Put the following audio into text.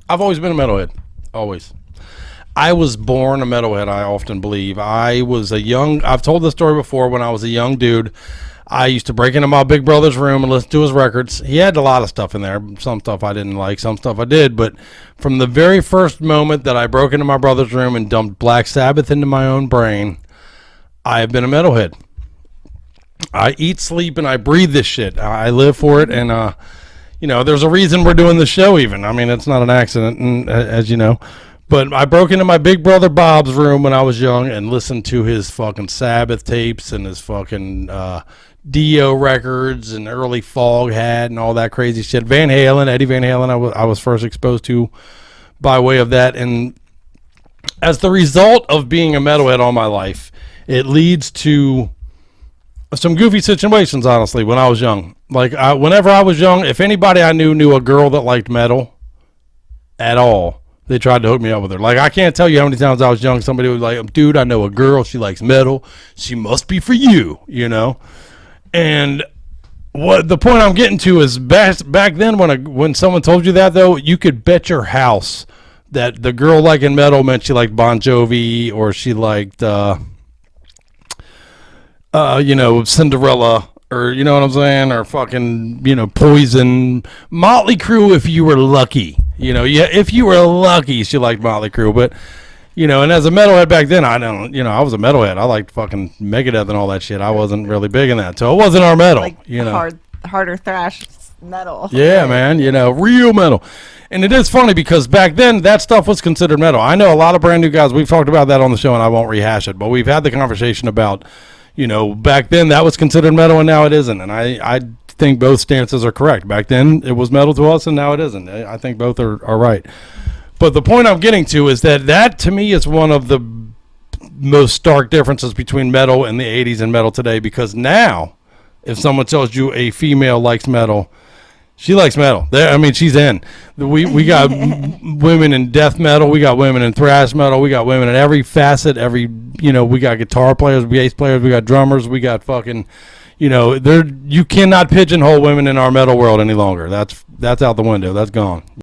I've always been a metalhead. Always. I was born a metalhead, I often believe. I've told this story before. When I was a young dude, I used to break into my big brother's room and listen to his records. He had a lot of stuff in there. Some stuff I didn't like, some stuff I did. But from the very first moment that I broke into my brother's room and dumped Black Sabbath into my own brain, I have been a metalhead. I eat, sleep, and I breathe this shit. I live for it, and there's a reason we're doing this show even. I mean, it's not an accident, and, as you know. But I broke into my big brother Bob's room when I was young and listened to his fucking Sabbath tapes and his fucking Dio records and early Foghat and all that crazy shit. Van Halen, Eddie Van Halen, I was first exposed to by way of that. And as the result of being a metalhead all my life, it leads to some goofy situations, honestly, when I was young. Like, whenever I was young, if anybody I knew a girl that liked metal at all, they tried to hook me up with her. Like, I can't tell you how many times I was young, somebody was like, dude, I know a girl, she likes metal. She must be for you, you know? And what the point I'm getting to is back then when someone told you that, though, you could bet your house that the girl liking metal meant she liked Bon Jovi or she liked, Cinderella, or you know what I'm saying, or fucking, Poison, Motley Crue if you were lucky. If you were lucky, she liked Motley Crue. But, and as a metalhead back then, I was a metalhead. I liked fucking Megadeth and all that shit. I wasn't really big in that. So it wasn't our metal, like harder thrash metal. Yeah, man, real metal. And it is funny because back then that stuff was considered metal. I know a lot of brand new guys. We've talked about that on the show and I won't rehash it, but we've had the conversation about, back then that was considered metal and now it isn't. And I think both stances are correct. Back then it was metal to us and now it isn't. I think both are right. But the point I'm getting to is that to me is one of the most stark differences between metal in the 80s and metal today, because now if someone tells you a female likes metal, she likes metal. She's in. We got women in death metal. We got women in thrash metal. We got women in every facet. We got guitar players, bass players. We got drummers. We got fucking, you cannot pigeonhole women in our metal world any longer. That's out the window. That's gone.